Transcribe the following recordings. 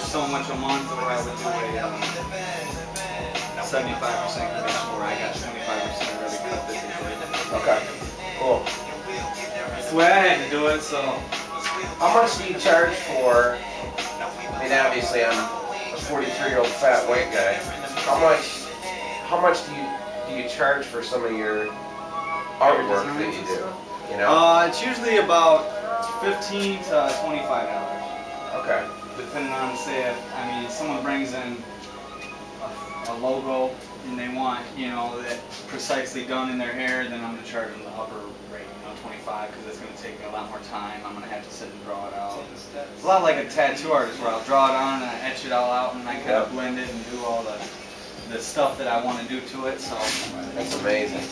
so much a month, or I would do a 75% commission where I got 25% of every cut that they did. Okay. Cool. That's the way I had to do it, so. How much do you charge for, I mean, obviously I'm a 43-year-old fat white guy. How much do you charge for some of your artwork that you do? You know? It's usually about $15 to $25. Okay. Depending on, say, I mean, someone brings in a logo and they want, you know, that precisely done in their hair, then I'm going to charge them the upper rate, you know, 25, because it's going to take me a lot more time. I'm going to have to sit and draw it out. It's a lot like a tattoo artist where I'll draw it on and I etch it all out and I kind of blend it and do all the stuff that I want to do to it. So that's amazing.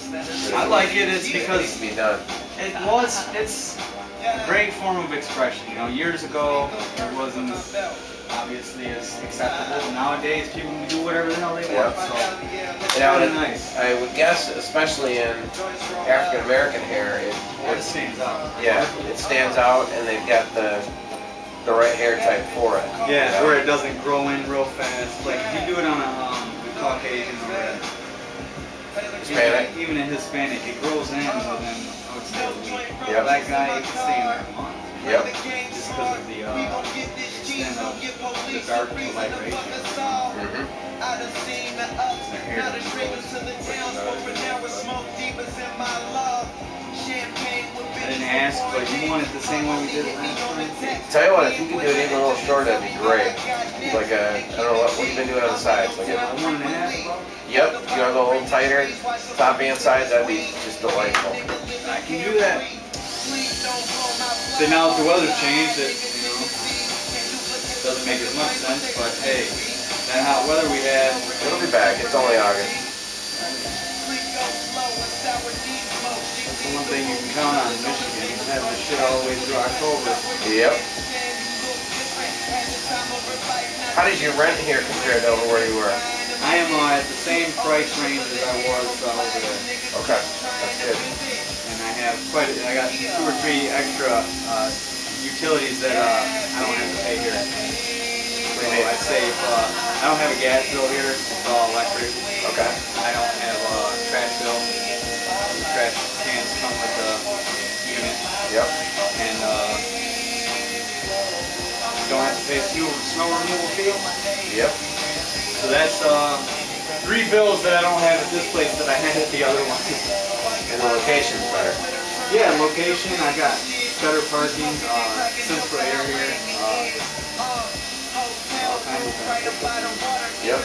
I like it. It's because it needs to be done. Well, it's a great form of expression. You know, years ago it wasn't obviously as acceptable. Nowadays people can do whatever the hell they want. So it's really nice. I would guess, especially in African American hair, it stands out. Yeah, it stands out, and they've got the right hair type for it. Yeah, you know? Where it doesn't grow in real fast. Like if you do it on a Caucasian or Hispanic, even a Hispanic, it grows in within, I would say, a week. Yep. That guy, you can stay in there a month. Yep. Just because of the extent of the dark to light ratio. Mm-hmm. Their hair doesn't I didn't ask, but you want it the same way we did it last time? Tell you what, if you could do it even a little shorter, that'd be great. Like a, I don't know, what you've been doing on the sides? Like a 1.5? Yep, if you want to go a little tighter, top and sides, that'd be just delightful. I can do that. So now if the weather's changed, it, you know, doesn't make as much sense, but hey, that hot weather we had. It'll be back, it's only August. That's the one thing you can count on in Michigan. You have this shit all the way through October. Yep. How did you rent here compared to over where you were? I am at the same price range as I was over there. Okay, that's good. And I have I got 2 or 3 extra utilities that I don't have to pay here. So I'd say if I don't have a gas bill here, it's all electric. Okay. I don't have a trash bill. The trash cans come with the unit. Yep. And don't have to pay snow removal fee. Yep. So that's 3 bills that I don't have at this place that I had at the other one. And the location's better. Yeah, location. I got better parking, central air here. All kinds of things. Yep.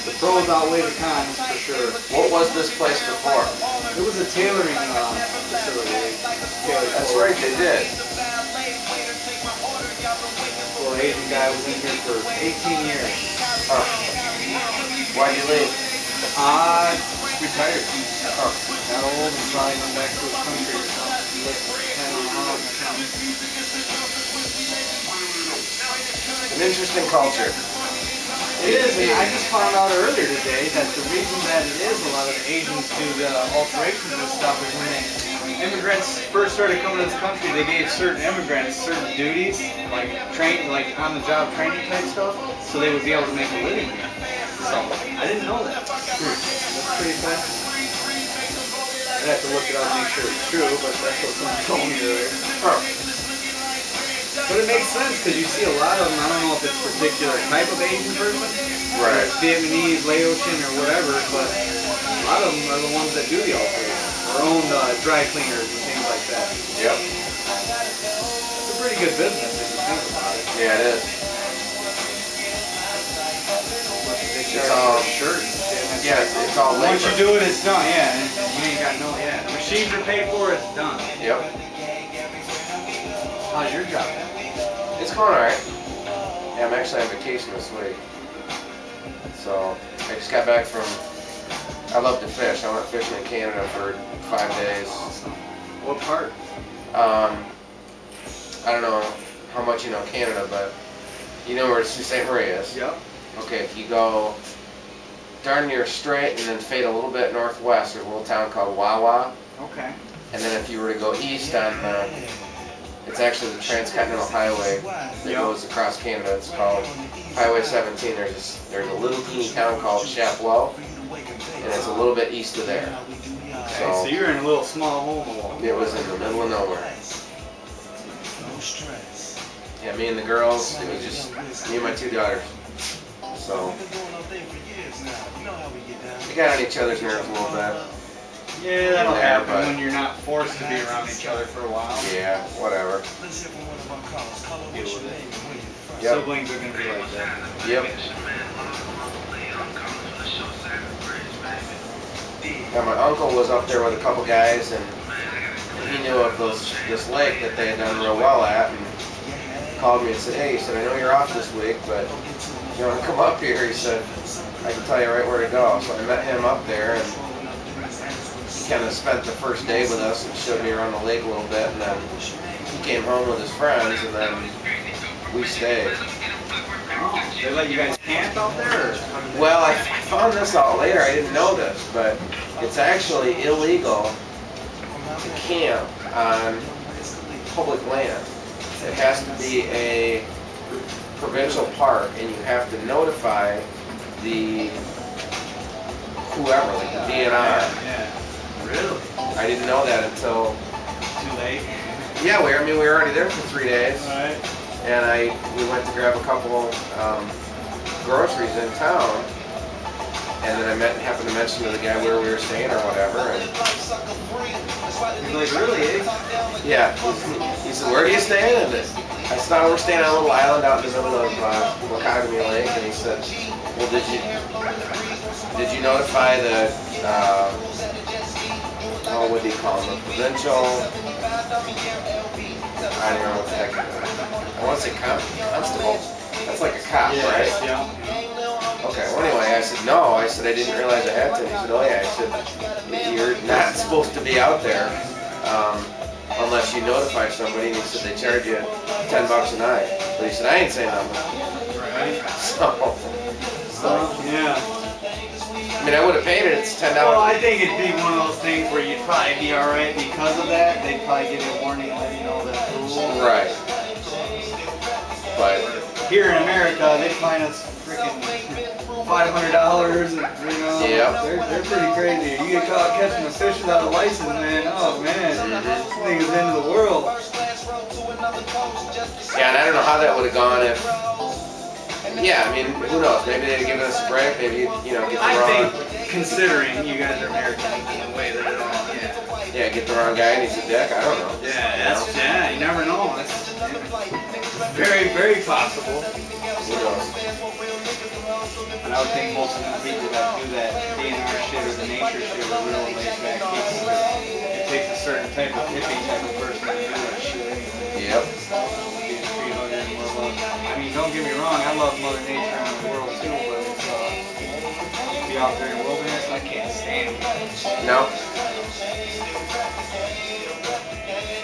The pros outweigh the cons for sure. What was this place before? It was a tailoring facility. That's right, they did. Well, the Asian guy was in here for 18 years. Huh. Why'd you leave? Retired. Got old and probably went back to his country or something. An interesting culture. It is, and I just found out earlier today that the reason that it is a lot of the Asians do the alterations and stuff is when immigrants first started coming to this country, they gave certain immigrants certain duties, like on-the-job training type stuff, so they would be able to make a living here. So, I didn't know that. That's pretty fascinating. I'd have to look it up and make sure it's true, but that's what someone told me earlier. Huh. But it makes sense because you see a lot of them. I don't know if it's a particular type of Asian person, right? Vietnamese, Laotian, or whatever. But a lot of them are the ones that do the alterations, or own dry cleaners and things like that. Yep. It's a pretty good business if you think about it. Yeah, it is. It's all shirts. Yeah, it's all labor. Once you do it, it's done. Yeah, and you ain't got no. Yeah, the machines are paid for. It's done. Yep. How's your job? It's going alright. Yeah, I'm actually on vacation this week. So, I just got back from, I love to fish. I went fishing in Canada for 5 days. Awesome. What part? I don't know how much you know Canada, but you know where St. Marie is? Yep. Okay, if you go darn near straight and then fade a little bit northwest, there's a little town called Wawa. Okay. And then if you were to go east on It's actually the Transcontinental Highway that goes across Canada. It's called Highway 17. There's a little teeny town called Chapleau, and it's a little bit east of there. Okay, so you're in a little small hole in the wall. It was in the middle of nowhere. Yeah, me and the girls, it was just me and my 2 daughters. So, we got on each other's nerves a little bit. Yeah, that'll happen when you're not forced to be around each other for a while. Yeah, whatever. Deal with it. Yep. Siblings are going to be like that. Yep. Yeah, my uncle was up there with a couple guys, and he knew of this lake that they had done real well at, and called me and said, hey, he said, I know you're off this week, but you want to come up here? He said, I can tell you right where to go. So I met him up there, and he kind of spent the first day with us and showed me around the lake a little bit, and then he came home with his friends, and then we stayed. Oh, they let you guys camp out there? Or? Well, I found this out later. I didn't know this, but it's actually illegal to camp on public land. It has to be a provincial park, and you have to notify the whoever, like the DNR. Yeah. Really? I didn't know that until... Too late? Yeah, we were already there for 3 days. All right. And we went to grab a couple groceries in town, and then I happened to mention to the guy where we were staying or whatever, and he's like, really, eh? yeah, he said, where do you stay? And I said, we're staying on a little island out in the middle of Wakagami Lake, and he said, well, did you notify the what do you call them, the provincial, I don't know what the heck, I want to say constable. That's like a cop, right? Yeah. Okay, well anyway, I said, no. I said, I didn't realize I had to. He said, oh yeah. I said, you're not supposed to be out there unless you notify somebody. And he said, they charge you $10 a night. But he said, I ain't saying nothing. Right. So yeah. I mean, I would have paid it. It's $10. Well, I think it'd be one of those things where you'd probably be all right because of that. They'd probably give you a warning and let you know that the rule. Right. But here in America, they fine us freaking $500, and you know, they're pretty crazy. You get caught catching a fish without a license, man. Oh man, this thing is the end of the world. Yeah, and I don't know how that would have gone if. Yeah, I mean, who knows? Maybe they'd have given us a break. Maybe get the wrong. I think, considering you guys are American in the way that get the wrong guy and he's a dick. I don't know. You never know. It's very, very possible. Who knows? And I would think most of the people that do that DNR shit or the nature shit are real laid back people. It takes a certain type of hippie type of person to do that shit. Yep. I mean, don't get me wrong, I love Mother Nature and the world too, but it's, be out there in the wilderness, I can't stand it. No.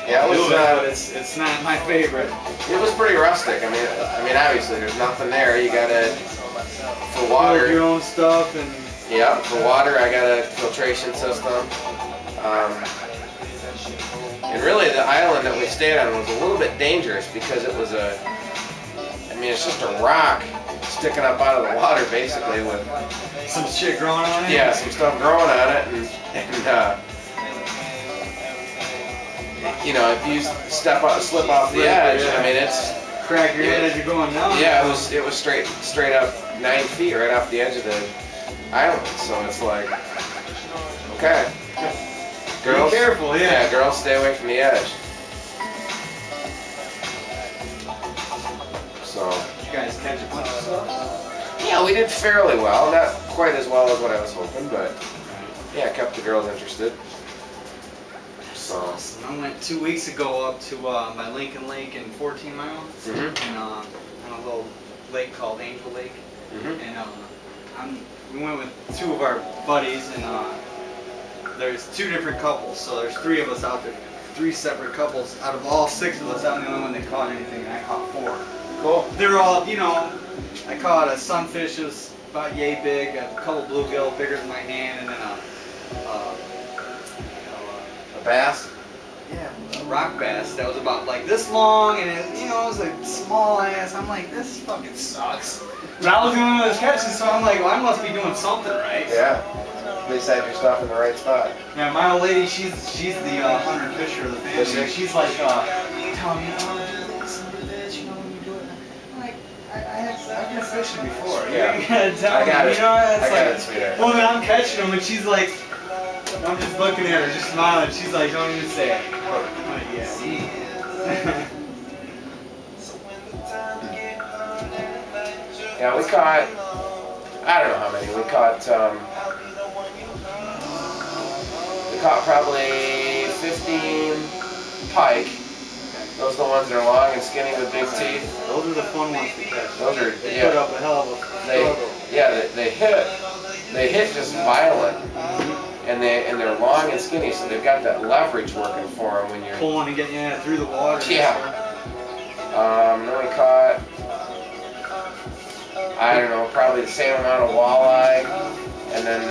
Yeah, it was. But it's not my favorite. It was pretty rustic. I mean, obviously, there's nothing there. You gotta for water. Build your own stuff and. Yeah, for water, I got a filtration system. And really, the island that we stayed on was a little bit dangerous because it was it's just a rock sticking up out of the water, basically, with some shit growing on it. Yeah, some stuff growing on it, and if you slip off the edge, I mean, it's crack your head as you're going down. Yeah, it was straight up 9 feet right off the edge of the island. So it's like, okay, girls, be careful. Yeah, girls, stay away from the edge. So. Did you guys catch a bunch of stuff? Yeah, we did fairly well. Not quite as well as what I was hoping, but yeah, kept the girls interested. So. I went 2 weeks ago up to my Lincoln Lake in 14 Mile, and on a little lake called Angel Lake, and we went with 2 of our buddies, and there's 2 different couples, so there's 3 of us out there, 3 separate couples. Out of all 6 of us, I'm the only one that caught anything, and I caught 4. Cool. They're all, I caught a sunfish that was about yay big, a couple bluegill bigger than my hand, and then a bass? Yeah, rock bass that was about like this long, and it, you know, it was a small ass. I'm like, this fucking sucks. But I was the only one that was catching, so I'm like, well, I must be doing something right. Yeah. At least had your stuff in the right spot. Yeah, my old lady, she's the hunter and fisher of the family. She's like, telling me, oh, do this and do this, you know, when you do it. I'm like, I've been fishing before. Yeah. You gotta tell I got me, it. you know, it's I got like, it, sweetheart. well, then I'm catching them, and she's like, I'm just looking at her, just smiling. She's like, don't even say it. I'm like, yeah. Yeah, we caught, I don't know how many, we caught probably 15 pike. Those are the ones that are long and skinny with big teeth. Those are the fun ones to catch. Those are, They yeah. put up a hell of a struggle. They hit just violent. And they're long and skinny, so they've got that leverage working for them when you're pulling and getting it through the water. Yeah. Then we caught, I don't know, probably the same amount of walleye, and then